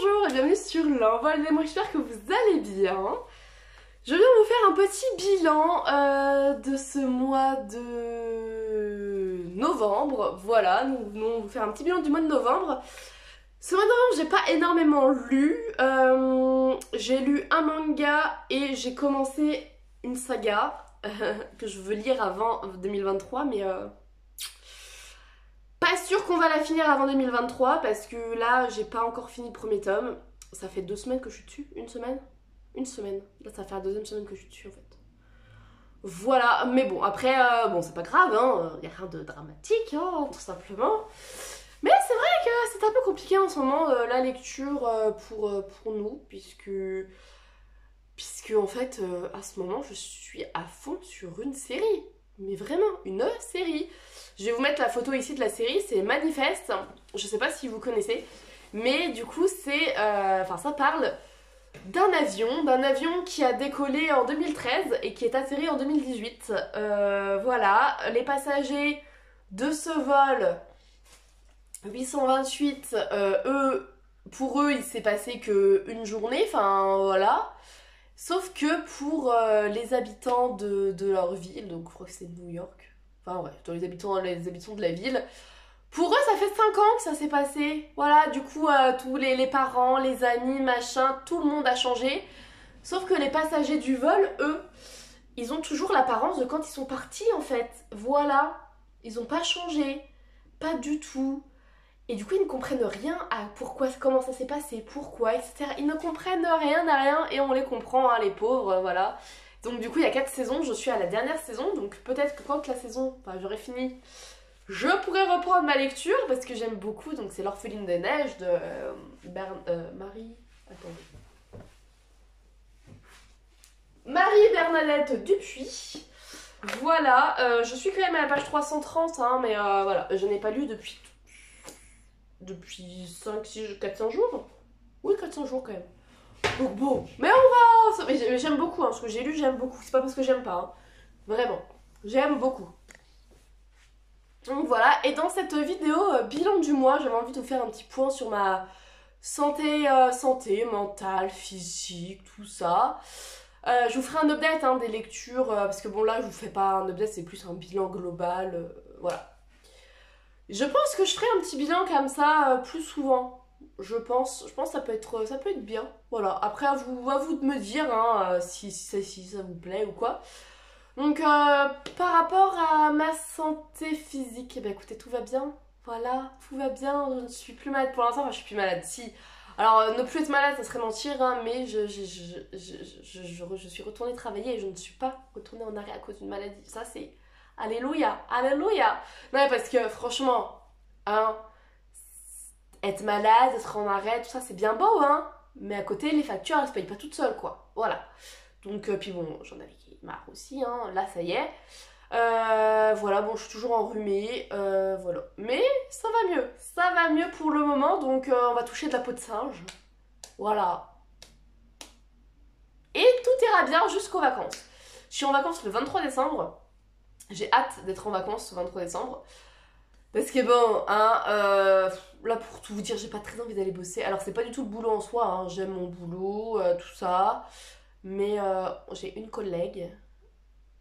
Bonjour et bienvenue sur l'Envol des mots, j'espère que vous allez bien. Je viens vous faire un petit bilan de ce mois de novembre. Voilà, nous venons vous faire un petit bilan du mois de novembre. Ce mois de novembre, j'ai pas énormément lu. J'ai lu un manga et j'ai commencé une saga que je veux lire avant 2023, mais pas sûr qu'on va la finir avant 2023 parce que là, j'ai pas encore fini le premier tome. Ça fait 2 semaines que je suis dessus. Une semaine. Là, ça va faire la 2e semaine que je suis dessus en fait. Voilà, mais bon, après, bon, c'est pas grave, hein. Y a rien de dramatique, hein, tout simplement. Mais c'est vrai que c'est un peu compliqué en ce moment la lecture pour nous, puisque en fait, à ce moment, je suis à fond sur une série. Mais vraiment, une série. Je vais vous mettre la photo ici de la série, c'est Manifest. Je sais pas si vous connaissez, mais du coup, c'est, ça parle d'un avion qui a décollé en 2013 et qui est atterri en 2018. Voilà, les passagers de ce vol 828, pour eux, il s'est passé qu'une journée, enfin voilà. Sauf que pour les habitants de leur ville, donc je crois que c'est New York, enfin ouais, les habitants de la ville, pour eux ça fait 5 ans que ça s'est passé. Voilà, du coup tous les parents, les amis, machin, tout le monde a changé. Sauf que les passagers du vol, eux, ils ont toujours l'apparence de quand ils sont partis en fait. Voilà, ils ont pas changé, pas du tout. Et du coup, ils ne comprennent rien à pourquoi, comment ça s'est passé, pourquoi, etc. Ils ne comprennent rien à rien et on les comprend, hein, les pauvres, voilà. Donc du coup, il y a 4 saisons, je suis à la dernière saison, donc peut-être que quand la saison, j'aurai fini, je pourrai reprendre ma lecture parce que j'aime beaucoup. Donc c'est L'Orpheline des Neiges de Marie-Bernadette Dupuis. Voilà, je suis quand même à la page 330, hein, mais voilà, je n'ai pas lu depuis 5, 6, 400 jours. Oui, 400 jours quand même. Donc bon, mais on va... Mais j'aime beaucoup, hein, ce que j'ai lu, j'aime beaucoup. C'est pas parce que j'aime pas, hein. Vraiment, j'aime beaucoup. Donc voilà, et dans cette vidéo bilan du mois, j'avais envie de vous faire un petit point sur ma santé mentale, physique, tout ça. Je vous ferai un update hein, des lectures, parce que bon là je vous fais pas un update, c'est plus un bilan global, voilà. Je pense que je ferai un petit bilan comme ça plus souvent. Je pense que ça peut être bien. Voilà. Après à vous de me dire hein, si ça vous plaît ou quoi. Donc par rapport à ma santé physique, eh bien, écoutez, tout va bien. Voilà, tout va bien. Je ne suis plus malade pour l'instant. Enfin, je suis plus malade. Si. Alors ne plus être malade, ça serait mentir, hein, mais je suis retournée travailler et je ne suis pas retournée en arrêt à cause d'une maladie. Ça c'est alléluia, alléluia. Non, parce que franchement, hein, être malade, être en arrêt, tout ça c'est bien beau, hein. Mais à côté, les factures, elles se payent pas toutes seules, quoi. Voilà. Donc, puis bon, j'en avais marre aussi, hein. Là, ça y est. Voilà, bon, je suis toujours enrhumée, voilà. Mais ça va mieux pour le moment, donc on va toucher de la peau de singe. Voilà. Et tout ira bien jusqu'aux vacances. Je suis en vacances le 23 décembre. J'ai hâte d'être en vacances le 23 décembre. Parce que bon, hein, là pour tout vous dire, j'ai pas très envie d'aller bosser. Alors c'est pas du tout le boulot en soi, hein. J'aime mon boulot, tout ça. Mais j'ai une collègue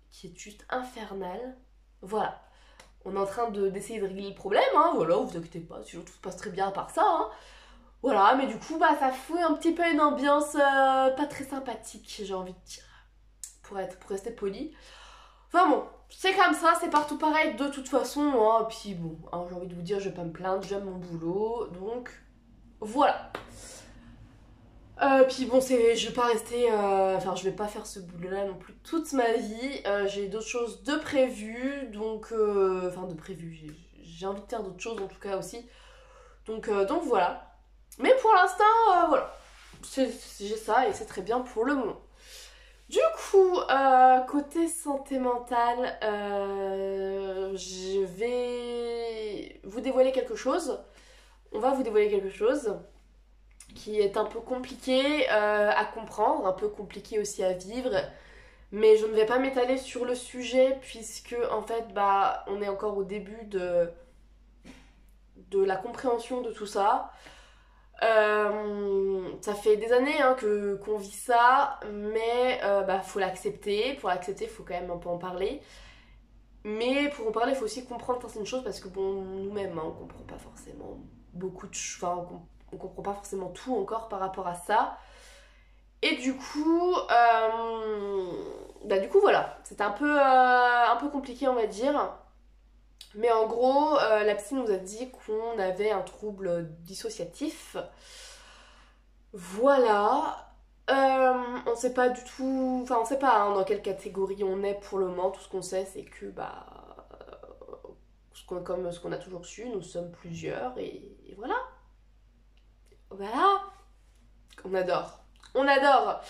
qui est juste infernale. Voilà. On est en train d'essayer de régler le problème, hein. Voilà, vous inquiétez pas, sinon tout se passe très bien à part ça, hein. Voilà, mais du coup, ça fout un petit peu une ambiance pas très sympathique, j'ai envie de dire. Pour rester poli. Enfin bon, c'est comme ça, c'est partout pareil de toute façon, hein. Puis bon, hein, j'ai envie de vous dire, je vais pas me plaindre, j'aime mon boulot, donc voilà. Puis bon, je vais pas rester, je vais pas faire ce boulot là non plus toute ma vie. J'ai d'autres choses de prévues, donc j'ai envie de faire d'autres choses en tout cas aussi. Donc voilà. Mais pour l'instant, voilà, j'ai ça et c'est très bien pour le moment. Du coup, côté santé mentale, je vais vous dévoiler quelque chose. On va vous dévoiler quelque chose qui est un peu compliqué à comprendre, un peu compliqué aussi à vivre. Mais je ne vais pas m'étaler sur le sujet puisque en fait, on est encore au début de la compréhension de tout ça. Ça fait des années hein, qu'on vit ça, mais bah, faut l'accepter. Pour l'accepter, il faut quand même un peu en parler. Mais pour en parler, il faut aussi comprendre certaines choses parce que bon, nous-mêmes, hein, on comprend pas forcément beaucoup de choses. Enfin, on comprend pas forcément tout encore par rapport à ça. Et du coup voilà, c'était un peu compliqué on va dire. Mais en gros, la psy nous a dit qu'on avait un trouble dissociatif. Voilà. On sait pas du tout, enfin on sait pas hein, dans quelle catégorie on est pour le moment. Tout ce qu'on sait c'est que bah comme ce qu'on a toujours su, nous sommes plusieurs et voilà. Voilà. On adore. On adore.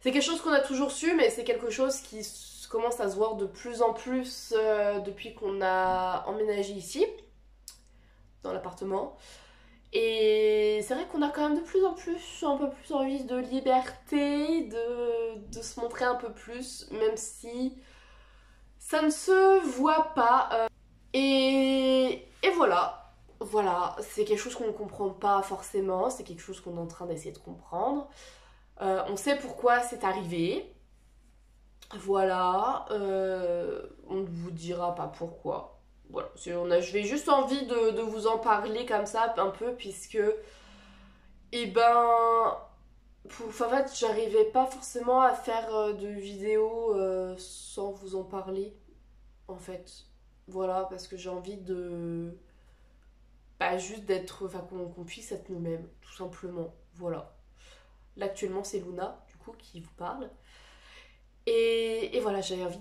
C'est quelque chose qu'on a toujours su, mais c'est quelque chose qui commence à se voir de plus en plus depuis qu'on a emménagé ici, dans l'appartement. Et c'est vrai qu'on a quand même de plus en plus, un peu plus envie de liberté, de se montrer un peu plus, même si ça ne se voit pas. Et voilà. Voilà, c'est quelque chose qu'on ne comprend pas forcément, c'est quelque chose qu'on est en train d'essayer de comprendre. On sait pourquoi c'est arrivé. Voilà. On ne vous dira pas pourquoi. Voilà. J'avais juste envie de vous en parler comme ça un peu puisque et ben en fait j'arrivais pas forcément à faire de vidéos sans vous en parler en fait. Voilà parce que j'ai envie de pas juste d'être enfin qu'on puisse être nous-mêmes tout simplement. Voilà. Là actuellement c'est Luna du coup qui vous parle. Et voilà, j'avais envie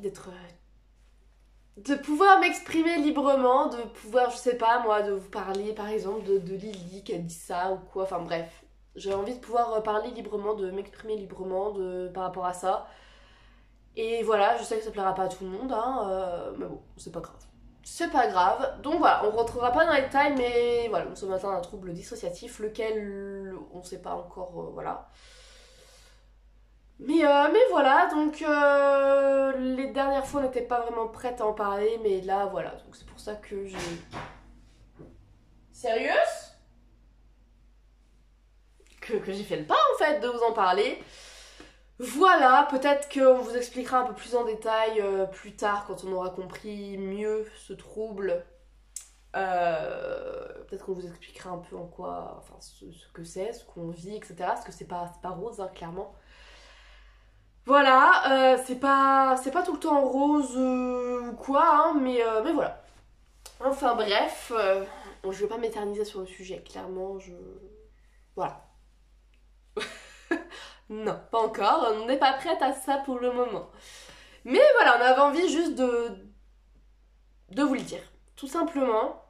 de pouvoir m'exprimer librement, de pouvoir, je sais pas moi, de vous parler par exemple de Lily qui a dit ça ou quoi, enfin bref. J'ai envie de pouvoir parler librement, de m'exprimer librement par rapport à ça. Et voilà, je sais que ça plaira pas à tout le monde, hein, mais bon, c'est pas grave. C'est pas grave. Donc voilà, on rentrera pas dans les détails, mais voilà, nous sommes atteints d'un trouble dissociatif, lequel on sait pas encore, voilà. Mais voilà, donc les dernières fois on n'était pas vraiment prête à en parler, mais là voilà, donc c'est pour ça que j'ai... Sérieuse que j'ai fait le pas en fait de vous en parler. Voilà, peut-être qu'on vous expliquera un peu plus en détail plus tard quand on aura compris mieux ce trouble. Peut-être qu'on vous expliquera un peu en quoi, enfin ce que c'est, ce qu'on vit, etc. Parce que c'est pas rose, hein, clairement. Voilà, c'est pas tout le temps rose ou quoi, hein, mais voilà. Enfin bref, bon, je vais pas m'éterniser sur le sujet, clairement, Voilà. Non, pas encore, on n'est pas prête à ça pour le moment. Mais voilà, on avait envie juste de vous le dire, tout simplement.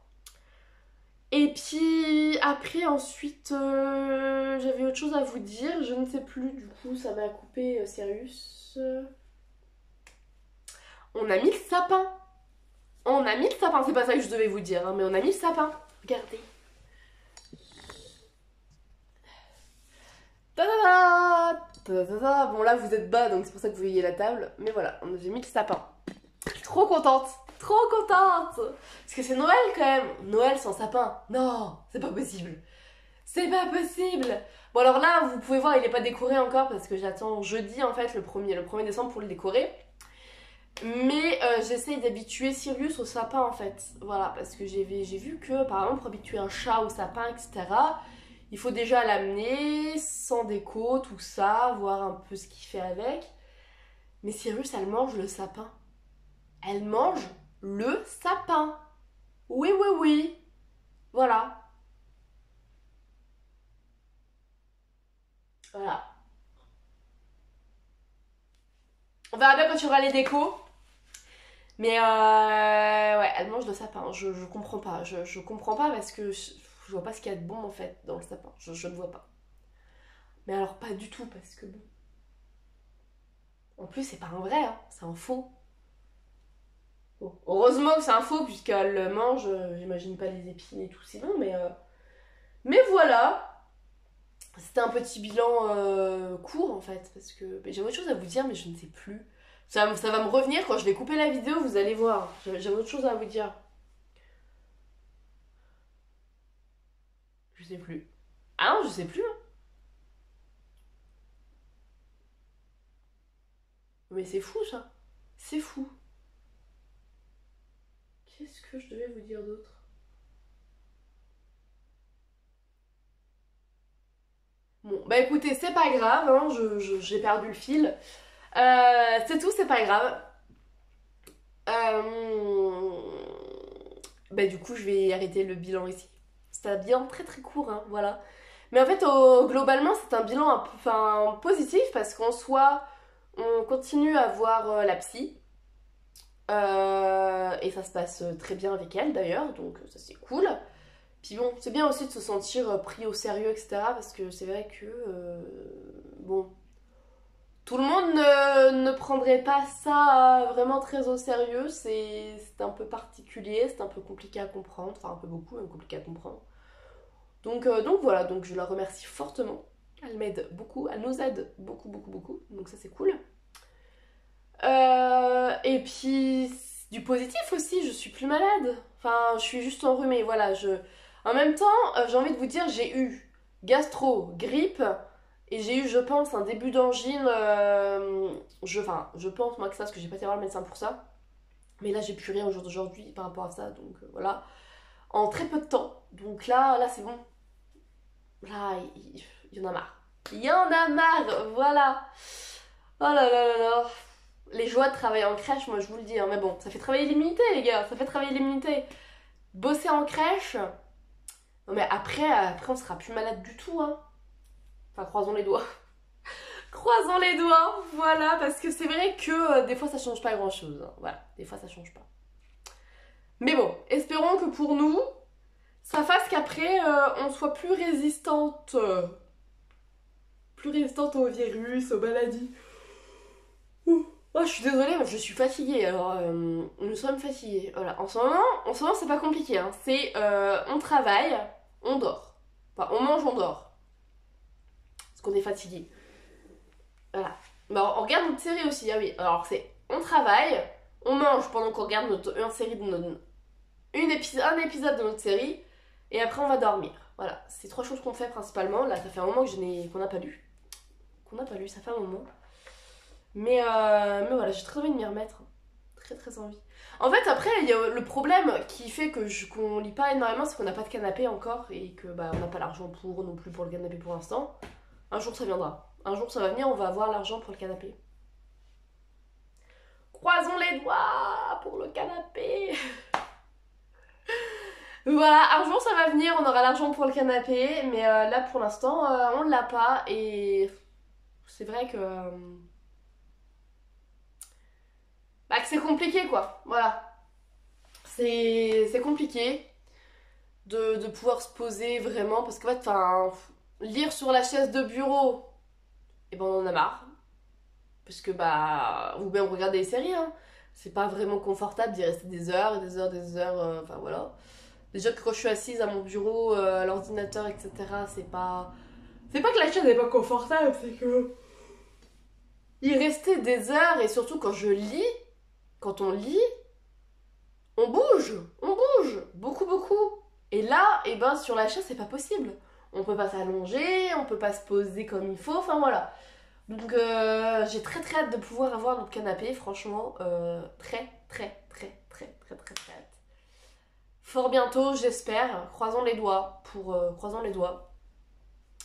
Et puis après, ensuite, j'avais autre chose à vous dire, je ne sais plus, du coup, ça m'a coupé Sirius. On a mis le sapin. On a mis le sapin, c'est pas ça que je devais vous dire, hein, mais on a mis le sapin. Regardez. Ta-da-da. Ta-da-da. Bon là vous êtes bas donc c'est pour ça que vous voyez la table. Mais voilà, j'ai mis le sapin. Je suis trop contente. Trop contente. Parce que c'est Noël quand même. Noël sans sapin. Non, c'est pas possible. C'est pas possible. Bon alors là vous pouvez voir il est pas décoré encore parce que j'attends jeudi en fait le 1er décembre pour le décorer. Mais j'essaye d'habituer Sirius au sapin en fait. Voilà, parce que j'ai vu que par exemple pour habituer un chat au sapin, etc., il faut déjà l'amener sans déco, tout ça, voir un peu ce qu'il fait avec. Mais Sirius, elle mange le sapin. Elle mange le sapin. Oui, oui, oui. Voilà. Voilà. On verra bien quand il y aura les décos. Mais ouais, elle mange le sapin. Je comprends pas. Je comprends pas parce que je vois pas ce qu'il y a de bon en fait dans le sapin. Je ne vois pas. Mais alors pas du tout parce que bon. En plus c'est pas un vrai, hein, c'est un faux. Bon, heureusement que c'est un faux puisqu'elle mange, j'imagine pas les épines et tout sinon, mais voilà. C'était un petit bilan court en fait parce que j'avais autre chose à vous dire mais je ne sais plus. Ça va me revenir quand je vais couper la vidéo, vous allez voir. J'avais autre chose à vous dire. Je sais plus. Ah non, je sais plus. Hein. Mais c'est fou ça. C'est fou. Qu'est-ce que je devais vous dire d'autre? Bon, bah écoutez, c'est pas grave, hein, j'ai perdu le fil. C'est tout, c'est pas grave. Bah du coup, je vais arrêter le bilan ici. C'est un bilan très très court, hein, voilà. Mais en fait, globalement, c'est un bilan un peu, enfin, positif parce qu'en soi, on continue à voir la psy. Et ça se passe très bien avec elle d'ailleurs, donc ça c'est cool. Puis bon, c'est bien aussi de se sentir pris au sérieux, etc. Parce que c'est vrai que, bon, tout le monde ne prendrait pas ça vraiment très au sérieux. C'est un peu particulier, c'est un peu compliqué à comprendre. Enfin, un peu beaucoup, même compliqué à comprendre. Donc voilà, donc je la remercie fortement. Elle m'aide beaucoup, elle nous aide beaucoup, beaucoup, beaucoup. Donc ça c'est cool. Et puis, du positif aussi, je suis plus malade. Enfin, je suis juste enrhumée, voilà. En même temps, j'ai envie de vous dire, j'ai eu gastro, grippe, et j'ai eu, je pense, un début d'angine. Je pense, moi, que ça, parce que j'ai pas été voir le médecin pour ça. Mais là, j'ai plus rien au jour d'aujourd'hui par rapport à ça, donc voilà. En très peu de temps. Donc là c'est bon. Là, il y en a marre. Il y en a marre, voilà. Oh là là là là. Les joies de travailler en crèche, moi je vous le dis, hein, mais bon, ça fait travailler l'immunité, les gars, ça fait travailler l'immunité. Bosser en crèche, non mais après on sera plus malade du tout, hein. Enfin, croisons les doigts. Croisons les doigts, voilà, parce que c'est vrai que des fois ça change pas grand chose, hein. Voilà, des fois ça change pas. Mais bon, espérons que pour nous, ça fasse qu'après on soit plus résistante au virus, aux maladies. Ouh. Oh, je suis désolée, mais je suis fatiguée. Alors, nous sommes fatigués. Voilà. En ce moment, c'est pas compliqué. Hein. C'est on travaille, on dort. Enfin, on mange, on dort. Parce qu'on est fatigué. Voilà. Bah, on regarde notre série aussi. Ah oui. Alors, c'est on travaille, on mange pendant qu'on regarde une série un épisode de notre série, et après on va dormir. Voilà. C'est trois choses qu'on fait principalement. Là, ça fait un moment qu'on n'a pas lu. Qu'on n'a pas lu, ça fait un moment. Mais voilà, j'ai très envie de m'y remettre. Très très envie. En fait, après, il y a le problème qui fait qu'on lit pas énormément, c'est qu'on n'a pas de canapé encore et que bah, on n'a pas l'argent non plus pour le canapé pour l'instant. Un jour ça viendra. Un jour ça va venir, on va avoir l'argent pour le canapé. Croisons les doigts pour le canapé. Voilà, un jour ça va venir, on aura l'argent pour le canapé, mais là pour l'instant on ne l'a pas et c'est vrai que c'est compliqué quoi. Voilà. C'est compliqué de pouvoir se poser vraiment parce qu'en fait, enfin, lire sur la chaise de bureau, et ben on en a marre. Parce que bah, ou bien regarder des séries, hein. C'est pas vraiment confortable d'y rester des heures et des heures, des heures, enfin voilà. Déjà que quand je suis assise à mon bureau, à l'ordinateur, etc., c'est pas. C'est pas que la chaise n'est pas confortable, c'est que. Y rester des heures et surtout quand je lis, quand on lit, on bouge, beaucoup, beaucoup. Et là, et ben, sur la chaise, c'est pas possible. On peut pas s'allonger, on peut pas se poser comme il faut, enfin voilà. Donc j'ai très très hâte de pouvoir avoir notre canapé, franchement, très très très très très très très hâte. Fort bientôt, j'espère. Croisons les doigts croisons les doigts.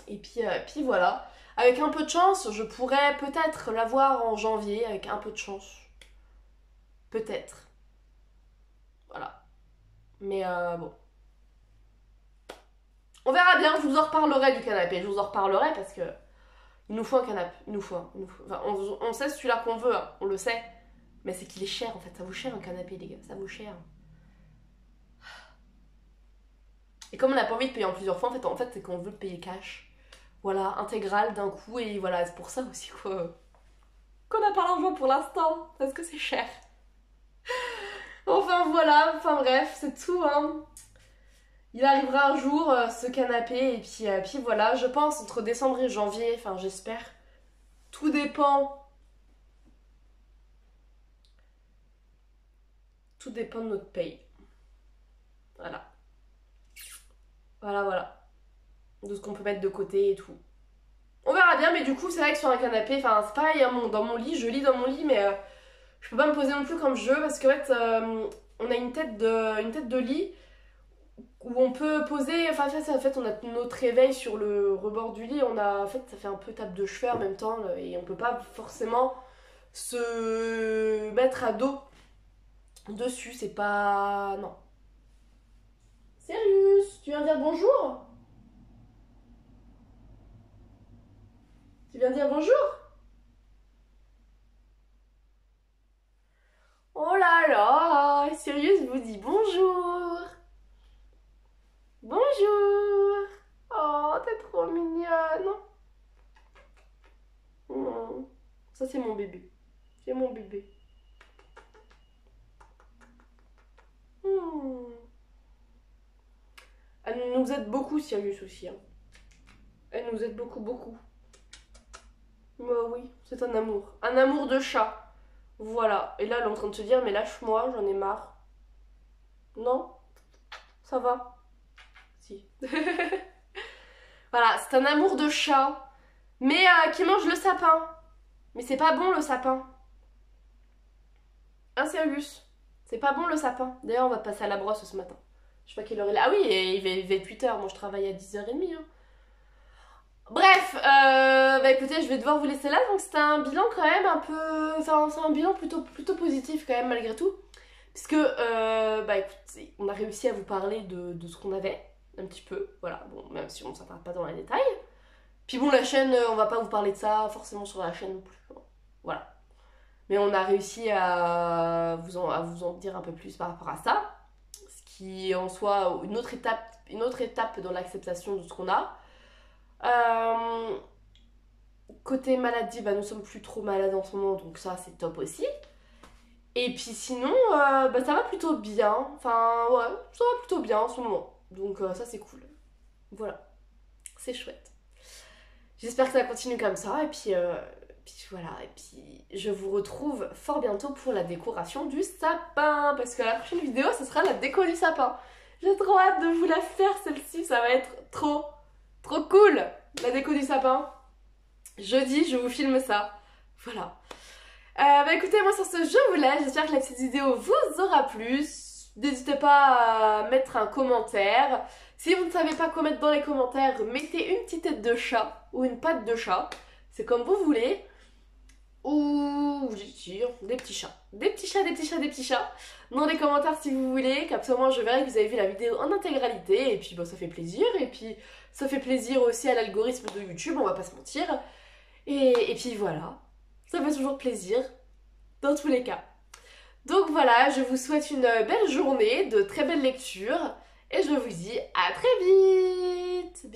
Et puis voilà. Avec un peu de chance, je pourrais peut-être l'avoir en janvier, avec un peu de chance. Peut-être. Voilà. Mais bon. On verra bien, je vous en reparlerai du canapé. Je vous en reparlerai parce que il nous faut un canapé. Il nous faut un. Enfin, on sait celui-là qu'on veut, hein, on le sait. Mais c'est qu'il est cher en fait. Ça vaut cher un canapé, les gars. Ça vaut cher. Et comme on n'a pas envie de payer en plusieurs fois, en fait c'est qu'on veut le payer cash. Voilà, intégral d'un coup. Et voilà, c'est pour ça aussi qu'on n'a pas l'argent pour l'instant. Parce que c'est cher. Enfin voilà, enfin bref, c'est tout, hein. Il arrivera un jour ce canapé et puis voilà, je pense entre décembre et janvier, enfin j'espère. Tout dépend. Tout dépend de notre paye. Voilà. Voilà, voilà. de ce qu'on peut mettre de côté et tout. On verra bien, mais du coup, c'est vrai que sur un canapé, enfin, c'est pareil, hein, dans mon lit, je lis dans mon lit, mais je peux pas me poser non plus comme je veux parce qu'en fait, on a une tête de lit où on peut poser, enfin, en fait, on a notre réveil sur le rebord du lit, en fait, ça fait un peu table de chevet en même temps, et on peut pas forcément se mettre à dos dessus, c'est pas... Non. Sérieux, tu viens dire bonjour? Tu viens dire bonjour? Oh là là, sérieux, je vous dis bonjour. Bonjour. Oh, t'es trop mignonne. Hmm. Ça, c'est mon bébé. C'est mon bébé. Hmm. Elle nous aide beaucoup, Sirius aussi. Hein. Elle nous aide beaucoup, beaucoup. Bah oui, c'est un amour. Un amour de chat. Voilà. Et là, elle est en train de se dire, mais lâche-moi, j'en ai marre. Non? Ça va? Si. Voilà, c'est un amour de chat. Mais qui mange le sapin. Mais c'est pas bon le sapin. Hein, Sirius? C'est pas bon le sapin. D'ailleurs, on va passer à la brosse ce matin. Je sais pas quelle heure il est. Ah oui, il est 8h. Moi, je travaille à 10h30. Hein. Bref, bah écoutez, je vais devoir vous laisser là. Donc, c'était un bilan quand même un peu. Enfin, c'est un bilan plutôt positif quand même, malgré tout. Puisque, bah écoutez, on a réussi à vous parler de ce qu'on avait. Un petit peu. Voilà. Bon, même si on ne s'attarde pas dans les détails. Puis bon, la chaîne, on va pas vous parler de ça forcément sur la chaîne non plus. Voilà. Mais on a réussi à vous en dire un peu plus par rapport à ça. Ce qui en soit une autre étape dans l'acceptation de ce qu'on a. Côté maladie, bah, nous sommes plus trop malades en ce moment, donc ça c'est top aussi. Et puis sinon, bah, ça va plutôt bien. Enfin, ouais, ça va plutôt bien en ce moment. Donc ça c'est cool. Voilà, c'est chouette. J'espère que ça continue comme ça. Et puis voilà, et puis je vous retrouve fort bientôt pour la décoration du sapin. Parce que la prochaine vidéo, ce sera la déco du sapin. J'ai trop hâte de vous la faire celle-ci, ça va être trop cool. La déco du sapin. Jeudi, je vous filme ça. Voilà. Bah écoutez, moi sur ce, je vous laisse. J'espère que la petite vidéo vous aura plu. N'hésitez pas à mettre un commentaire. Si vous ne savez pas quoi mettre dans les commentaires, mettez une petite tête de chat ou une patte de chat. C'est comme vous voulez. Ou des petits chats. Des petits chats. Dans les commentaires si vous voulez. Comme ça, moi, je verrai que vous avez vu la vidéo en intégralité. Et puis, bah, ça fait plaisir. Et puis, ça fait plaisir aussi à l'algorithme de YouTube, on va pas se mentir. Et puis voilà. Ça fait toujours plaisir. Dans tous les cas. Donc voilà, je vous souhaite une belle journée, de très belles lectures. Et je vous dis à très vite.